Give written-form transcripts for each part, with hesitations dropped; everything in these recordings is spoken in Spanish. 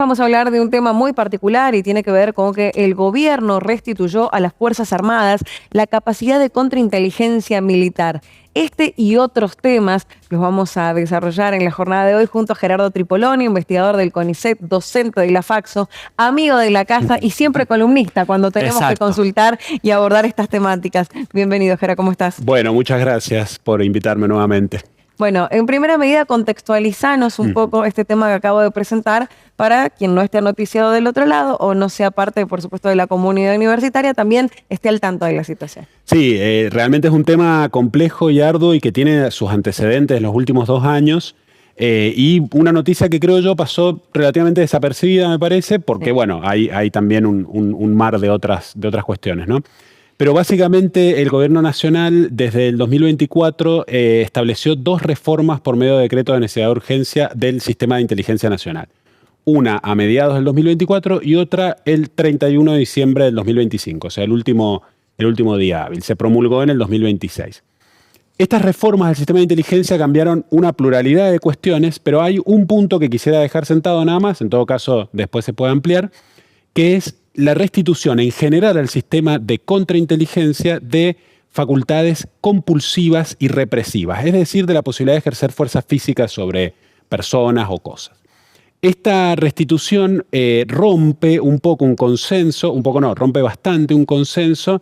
Vamos a hablar de un tema muy particular y tiene que ver con que el gobierno restituyó a las Fuerzas Armadas la capacidad de contrainteligencia militar. Este y otros temas los vamos a desarrollar en la jornada de hoy junto a Gerardo Tripoloni, investigador del CONICET, docente de la Faxo, amigo de la casa y siempre columnista cuando tenemos que consultar y abordar estas temáticas. Bienvenido, Gerardo, ¿cómo estás? Bueno, muchas gracias por invitarme nuevamente. Bueno, en primera medida, contextualizanos un poco este tema que acabo de presentar para quien no esté noticiado del otro lado o no sea parte, por supuesto, de la comunidad universitaria, también esté al tanto de la situación. Sí, realmente es un tema complejo y arduo y que tiene sus antecedentes en los últimos 2 años. Y una noticia que creo yo pasó relativamente desapercibida, me parece, porque bueno, hay también un mar de otras cuestiones, ¿no? Pero básicamente el gobierno nacional desde el 2024 estableció 2 reformas por medio de decreto de necesidad de urgencia del sistema de inteligencia nacional. Una a mediados del 2024 y otra el 31 de diciembre del 2025, o sea, el último día hábil. Se promulgó en el 2026. Estas reformas del sistema de inteligencia cambiaron una pluralidad de cuestiones, pero hay un punto que quisiera dejar sentado nada más, en todo caso después se puede ampliar, que es la restitución en general al sistema de contrainteligencia de facultades compulsivas y represivas, es decir, de la posibilidad de ejercer fuerza física sobre personas o cosas. Esta restitución rompe un poco un consenso, rompe bastante un consenso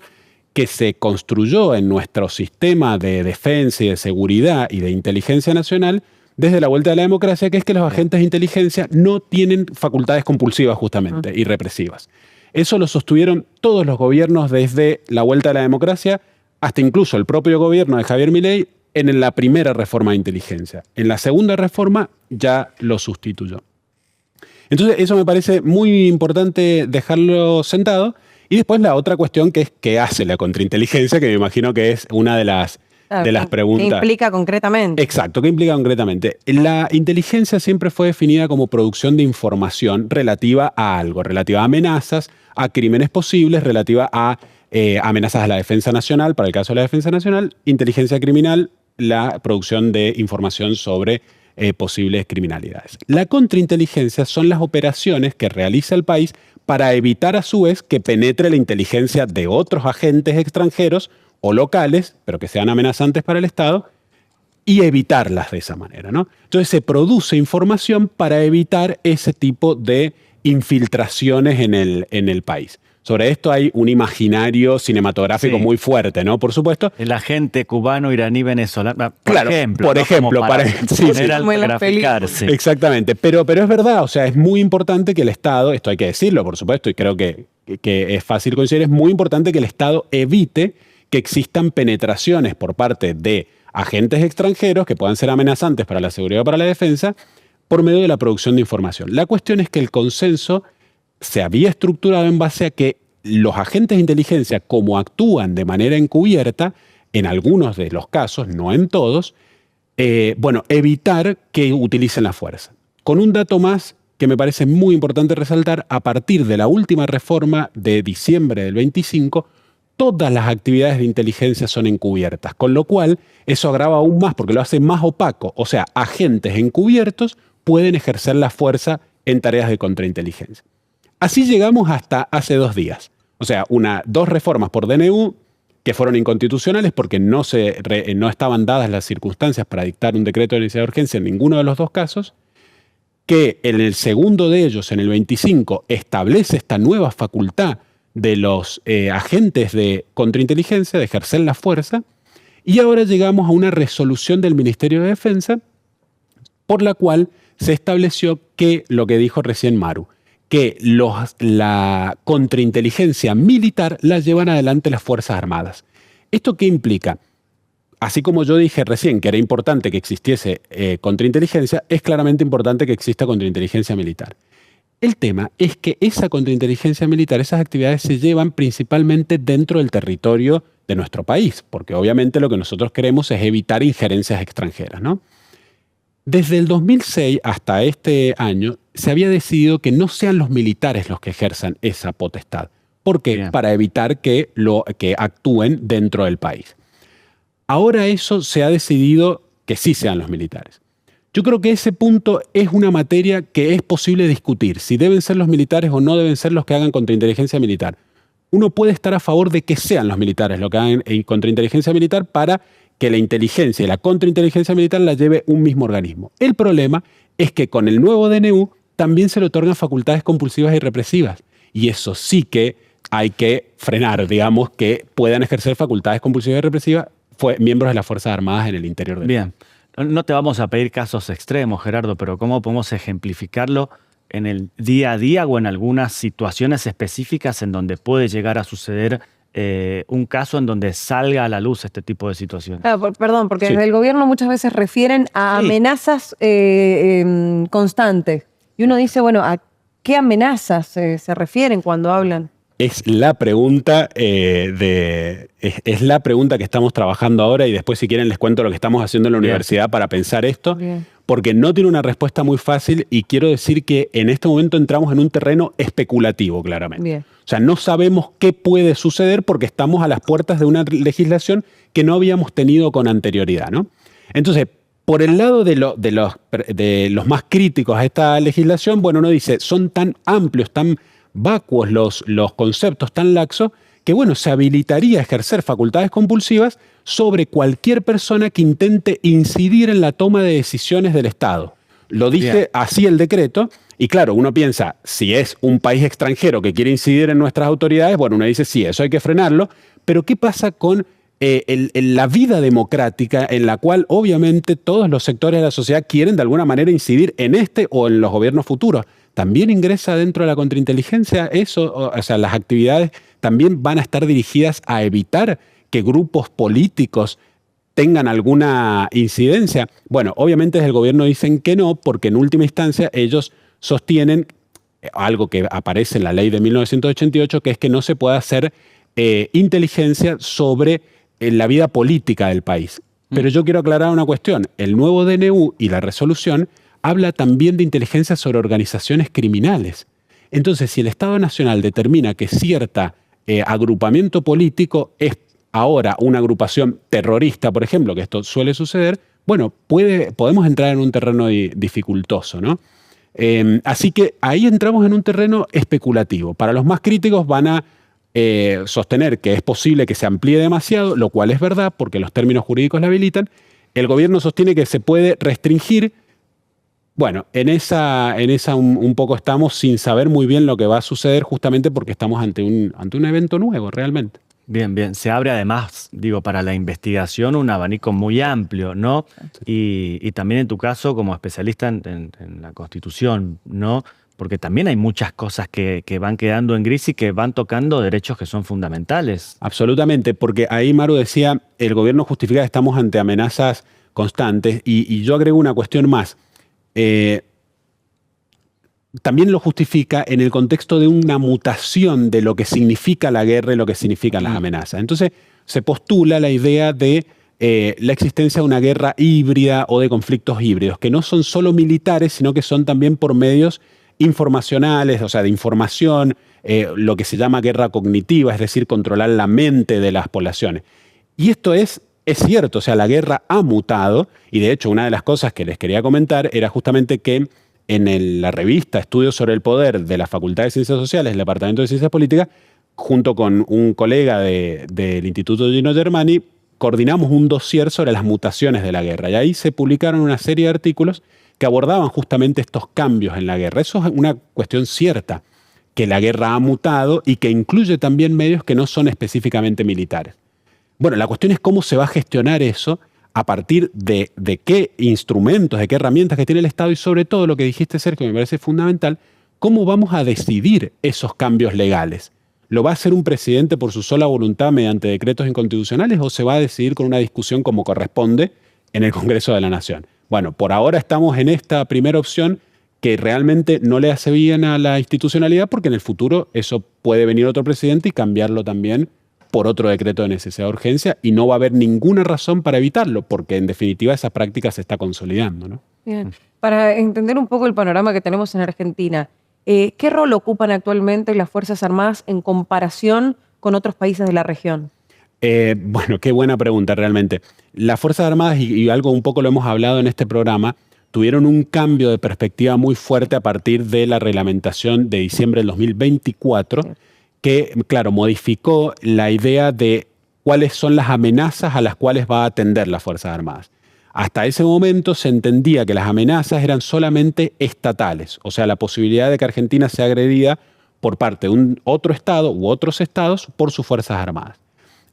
que se construyó en nuestro sistema de defensa y de seguridad y de inteligencia nacional desde la vuelta de la democracia, que es que los agentes de inteligencia no tienen facultades compulsivas justamente y represivas. Eso lo sostuvieron todos los gobiernos desde la vuelta de la democracia, hasta incluso el propio gobierno de Javier Milei en la primera reforma de inteligencia. En la segunda reforma ya lo sustituyó. Entonces eso me parece muy importante dejarlo sentado. Y después la otra cuestión que es qué hace la contrainteligencia, que me imagino que es una de las preguntas. ¿Qué implica concretamente? Exacto, ¿qué implica concretamente? La inteligencia siempre fue definida como producción de información relativa a algo, relativa a amenazas, a crímenes posibles, relativa a amenazas a la defensa nacional, para el caso de la defensa nacional, inteligencia criminal, la producción de información sobre posibles criminalidades. La contrainteligencia son las operaciones que realiza el país para evitar a su vez que penetre la inteligencia de otros agentes extranjeros o locales, pero que sean amenazantes para el Estado, y evitarlas de esa manera, ¿no? Entonces se produce información para evitar ese tipo de infiltraciones en el país. Sobre esto hay un imaginario cinematográfico muy fuerte, ¿no? Por supuesto. El agente cubano, iraní, venezolano, por ejemplo, para graficarse. Exactamente, pero es verdad, o sea, es muy importante que el Estado, esto hay que decirlo, por supuesto, y creo que es fácil coincidir, es muy importante que el Estado evite que existan penetraciones por parte de agentes extranjeros que puedan ser amenazantes para la seguridad o para la defensa por medio de la producción de información. La cuestión es que el consenso se había estructurado en base a que los agentes de inteligencia, como actúan de manera encubierta, en algunos de los casos, no en todos, evitar que utilicen la fuerza. Con un dato más que me parece muy importante resaltar, a partir de la última reforma de diciembre del 25, todas las actividades de inteligencia son encubiertas, con lo cual eso agrava aún más porque lo hace más opaco. O sea, agentes encubiertos pueden ejercer la fuerza en tareas de contrainteligencia. Así llegamos hasta hace 2 días. O sea, 2 reformas por DNU que fueron inconstitucionales porque no estaban dadas las circunstancias para dictar un decreto de necesidad de urgencia en ninguno de los 2 casos, que en el segundo de ellos, en el 25, establece esta nueva facultad de los agentes de contrainteligencia de ejercer la fuerza, y ahora llegamos a una resolución del Ministerio de Defensa por la cual se estableció que, lo que dijo recién Maru, que la contrainteligencia militar la llevan adelante las Fuerzas Armadas. ¿Esto qué implica? Así como yo dije recién que era importante que existiese contrainteligencia, es claramente importante que exista contrainteligencia militar. El tema es que esa contrainteligencia militar, esas actividades se llevan principalmente dentro del territorio de nuestro país, porque obviamente lo que nosotros queremos es evitar injerencias extranjeras, ¿no? Desde el 2006 hasta este año se había decidido que no sean los militares los que ejerzan esa potestad. ¿Por qué? Bien. Para evitar que actúen dentro del país. Ahora eso se ha decidido que sí sean los militares. Yo creo que ese punto es una materia que es posible discutir, si deben ser los militares o no deben ser los que hagan contrainteligencia militar. Uno puede estar a favor de que sean los militares los que hagan contrainteligencia militar para que la inteligencia y la contrainteligencia militar la lleve un mismo organismo. El problema es que con el nuevo DNU también se le otorgan facultades compulsivas y represivas. Y eso sí que hay que frenar, digamos, que puedan ejercer facultades compulsivas y represivas miembros de las Fuerzas Armadas en el interior del país. Bien, no te vamos a pedir casos extremos, Gerardo, pero ¿cómo podemos ejemplificarlo en el día a día o en algunas situaciones específicas en donde puede llegar a suceder un caso en donde salga a la luz este tipo de situaciones? Perdón, porque Sí. desde el gobierno muchas veces refieren a Sí. amenazas constantes. Y uno dice, bueno, ¿a qué amenazas se refieren cuando hablan? Es la pregunta es la pregunta que estamos trabajando ahora, y después si quieren les cuento lo que estamos haciendo en la Bien. universidad para pensar esto, Bien. porque no tiene una respuesta muy fácil, y quiero decir que en este momento entramos en un terreno especulativo, claramente. Bien. O sea, no sabemos qué puede suceder porque estamos a las puertas de una legislación que no habíamos tenido con anterioridad, ¿no? Entonces, por el lado de los más críticos a esta legislación, bueno, uno dice, son tan amplios, tan vacuos los conceptos, tan laxos, que bueno, se habilitaría a ejercer facultades compulsivas sobre cualquier persona que intente incidir en la toma de decisiones del Estado. Lo dice Bien. así el decreto, y claro, uno piensa, si es un país extranjero que quiere incidir en nuestras autoridades, bueno, uno dice, sí, eso hay que frenarlo, pero ¿qué pasa con la vida democrática en la cual obviamente todos los sectores de la sociedad quieren de alguna manera incidir en este o en los gobiernos futuros? ¿También ingresa dentro de la contrainteligencia eso? O sea, las actividades también van a estar dirigidas a evitar que grupos políticos tengan alguna incidencia. Bueno, obviamente desde el gobierno dicen que no, porque en última instancia ellos sostienen algo que aparece en la ley de 1988, que es que no se puede hacer inteligencia sobre la vida política del país. Pero yo quiero aclarar una cuestión. El nuevo DNU y la resolución habla también de inteligencia sobre organizaciones criminales. Entonces, si el Estado Nacional determina que cierta agrupamiento político es ahora una agrupación terrorista, por ejemplo, que esto suele suceder, bueno, podemos entrar en un terreno dificultoso, ¿no? Así que ahí entramos en un terreno especulativo. Para los más críticos van a sostener que es posible que se amplíe demasiado, lo cual es verdad porque los términos jurídicos la habilitan. El gobierno sostiene que se puede restringir. Bueno, en esa un poco estamos sin saber muy bien lo que va a suceder, justamente porque estamos ante un evento nuevo realmente. Bien, bien. Se abre además, digo, para la investigación un abanico muy amplio, ¿no? Y también en tu caso como especialista en la Constitución, ¿no? Porque también hay muchas cosas que van quedando en gris y que van tocando derechos que son fundamentales. Absolutamente, porque ahí Maru decía, el gobierno justifica que estamos ante amenazas constantes, y yo agrego una cuestión más. También lo justifica en el contexto de una mutación de lo que significa la guerra y lo que significan las amenazas. Entonces se postula la idea de la existencia de una guerra híbrida o de conflictos híbridos, que no son solo militares, sino que son también por medios informacionales, o sea, de información, lo que se llama guerra cognitiva, es decir, controlar la mente de las poblaciones. Y esto es cierto, o sea, la guerra ha mutado, y de hecho una de las cosas que les quería comentar era justamente que en la revista Estudios sobre el Poder de la Facultad de Ciencias Sociales, del Departamento de Ciencias Políticas, junto con un colega del Instituto Gino Germani, coordinamos un dossier sobre las mutaciones de la guerra. Y ahí se publicaron una serie de artículos que abordaban justamente estos cambios en la guerra. Eso es una cuestión cierta, que la guerra ha mutado y que incluye también medios que no son específicamente militares. Bueno, la cuestión es cómo se va a gestionar eso, a partir de qué instrumentos, de qué herramientas que tiene el Estado, y sobre todo lo que dijiste, Sergio, me parece fundamental, cómo vamos a decidir esos cambios legales. ¿Lo va a hacer un presidente por su sola voluntad mediante decretos inconstitucionales o se va a decidir con una discusión como corresponde en el Congreso de la Nación? Bueno, por ahora estamos en esta primera opción que realmente no le hace bien a la institucionalidad, porque en el futuro eso puede venir otro presidente y cambiarlo también por otro decreto de necesidad de urgencia, y no va a haber ninguna razón para evitarlo, porque en definitiva esa práctica se está consolidando, ¿no? Bien. Para entender un poco el panorama que tenemos en Argentina, ¿qué rol ocupan actualmente las Fuerzas Armadas en comparación con otros países de la región? Bueno, qué buena pregunta realmente. Las Fuerzas Armadas, y algo un poco lo hemos hablado en este programa, tuvieron un cambio de perspectiva muy fuerte a partir de la reglamentación de diciembre del 2024, que, claro, modificó la idea de cuáles son las amenazas a las cuales va a atender las Fuerzas Armadas. Hasta ese momento se entendía que las amenazas eran solamente estatales, o sea, la posibilidad de que Argentina sea agredida por parte de un otro estado u otros estados por sus Fuerzas Armadas.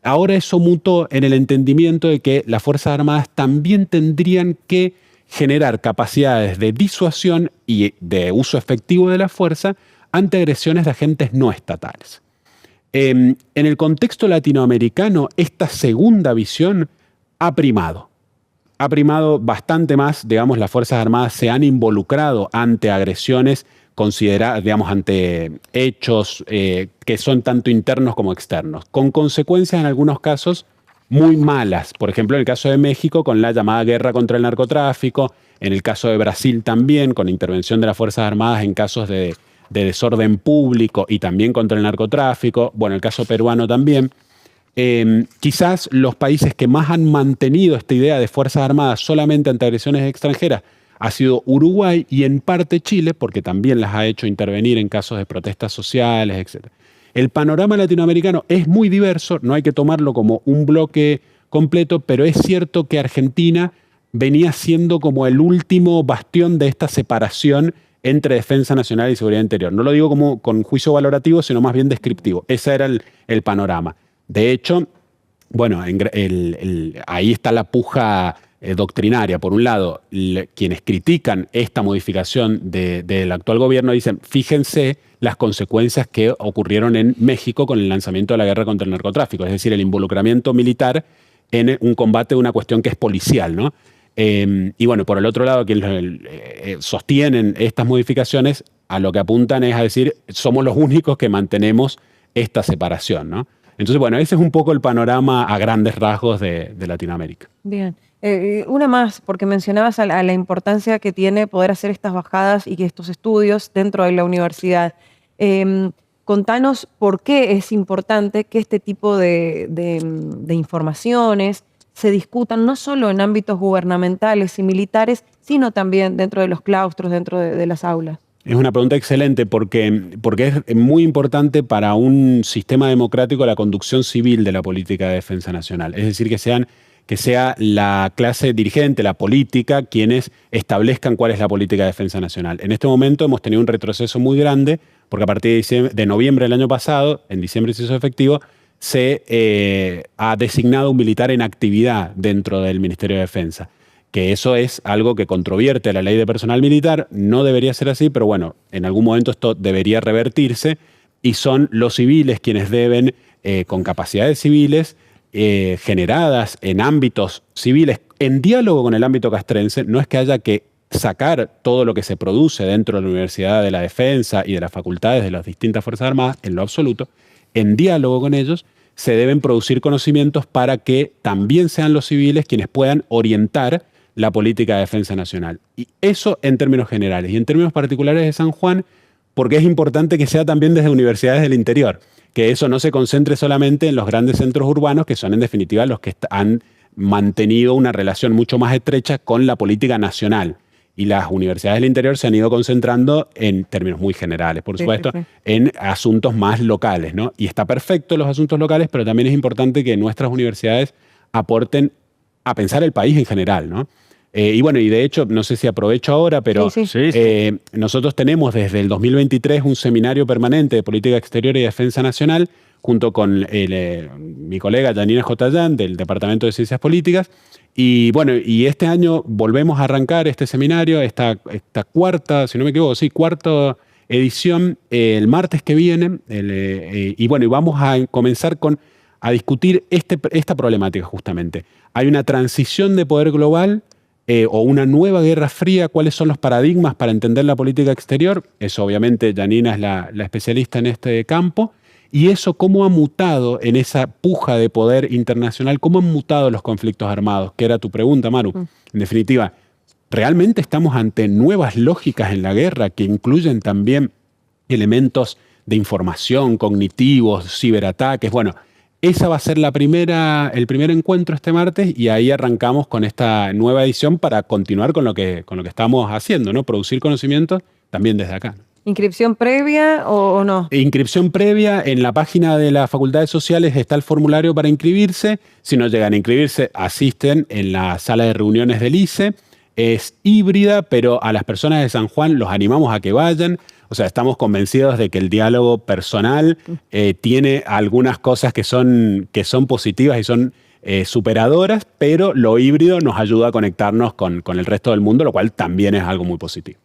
Ahora eso mutó en el entendimiento de que las Fuerzas Armadas también tendrían que generar capacidades de disuasión y de uso efectivo de la fuerza ante agresiones de agentes no estatales. En el contexto latinoamericano, esta segunda visión ha primado bastante más, digamos, las Fuerzas Armadas se han involucrado ante agresiones consideradas, digamos, ante hechos que son tanto internos como externos, con consecuencias en algunos casos muy malas. Por ejemplo, en el caso de México, con la llamada guerra contra el narcotráfico, en el caso de Brasil también, con intervención de las Fuerzas Armadas en casos de desorden público y también contra el narcotráfico, bueno, el caso peruano también. Quizás los países que más han mantenido esta idea de Fuerzas Armadas solamente ante agresiones extranjeras ha sido Uruguay y en parte Chile, porque también las ha hecho intervenir en casos de protestas sociales, etc. El panorama latinoamericano es muy diverso, no hay que tomarlo como un bloque completo, pero es cierto que Argentina venía siendo como el último bastión de esta separación entre defensa nacional y seguridad interior. No lo digo como con juicio valorativo, sino más bien descriptivo. Ese era el panorama. De hecho, bueno, ahí está la puja doctrinaria. Por un lado, quienes critican esta modificación del actual gobierno dicen, fíjense las consecuencias que ocurrieron en México con el lanzamiento de la guerra contra el narcotráfico, es decir, el involucramiento militar en un combate de una cuestión que es policial, ¿no? Y bueno, por el otro lado, quienes sostienen estas modificaciones, a lo que apuntan es a decir, somos los únicos que mantenemos esta separación, ¿no? Entonces, bueno, ese es un poco el panorama a grandes rasgos de Latinoamérica. Bien. Una más, porque mencionabas a la importancia que tiene poder hacer estas bajadas y que estos estudios dentro de la universidad. Contanos por qué es importante que este tipo de informaciones se discutan no solo en ámbitos gubernamentales y militares, sino también dentro de los claustros, dentro de las aulas. Es una pregunta excelente porque es muy importante para un sistema democrático la conducción civil de la política de defensa nacional. Es decir, que sea la clase dirigente, la política, quienes establezcan cuál es la política de defensa nacional. En este momento hemos tenido un retroceso muy grande porque a partir de noviembre del año pasado, en diciembre se hizo efectivo, se ha designado un militar en actividad dentro del Ministerio de Defensa. Que eso es algo que controvierte la ley de personal militar, no debería ser así, pero bueno, en algún momento esto debería revertirse y son los civiles quienes deben, con capacidades civiles, generadas en ámbitos civiles, en diálogo con el ámbito castrense, no es que haya que sacar todo lo que se produce dentro de la Universidad de la Defensa y de las facultades de las distintas Fuerzas Armadas, en lo absoluto, en diálogo con ellos, se deben producir conocimientos para que también sean los civiles quienes puedan orientar la política de defensa nacional. Y eso en términos generales. Y en términos particulares de San Juan, porque es importante que sea también desde universidades del interior, que eso no se concentre solamente en los grandes centros urbanos, que son en definitiva los que han mantenido una relación mucho más estrecha con la política nacional. Y las universidades del interior se han ido concentrando en términos muy generales, por supuesto, en asuntos más locales, ¿no? Y está perfecto los asuntos locales, pero también es importante que nuestras universidades aporten a pensar el país en general, ¿no? Y bueno, y de hecho, no sé si aprovecho ahora, pero nosotros tenemos desde el 2023 un seminario permanente de política exterior y defensa nacional, junto con mi colega Janina Jotayán del Departamento de Ciencias Políticas. Y bueno, y este año volvemos a arrancar este seminario, esta cuarta, si no me equivoco, cuarta edición el martes que viene. Y bueno, y vamos a comenzar a discutir esta problemática justamente. Hay una transición de poder global o una nueva guerra fría. ¿Cuáles son los paradigmas para entender la política exterior? Eso obviamente Janina es la especialista en este campo. Y eso cómo ha mutado en esa puja de poder internacional, cómo han mutado los conflictos armados, que era tu pregunta, Maru. En definitiva, ¿realmente estamos ante nuevas lógicas en la guerra que incluyen también elementos de información, cognitivos, ciberataques? Bueno, Esa va a ser el primer encuentro este martes y ahí arrancamos con esta nueva edición para continuar con lo que estamos haciendo, ¿no? Producir conocimiento también desde acá. ¿Inscripción previa o no? Inscripción previa, en la página de las Facultades Sociales está el formulario para inscribirse. Si no llegan a inscribirse, asisten en la sala de reuniones del ICE. Es híbrida, pero a las personas de San Juan los animamos a que vayan. O sea, estamos convencidos de que el diálogo personal tiene algunas cosas que son positivas y son superadoras, pero lo híbrido nos ayuda a conectarnos con el resto del mundo, lo cual también es algo muy positivo.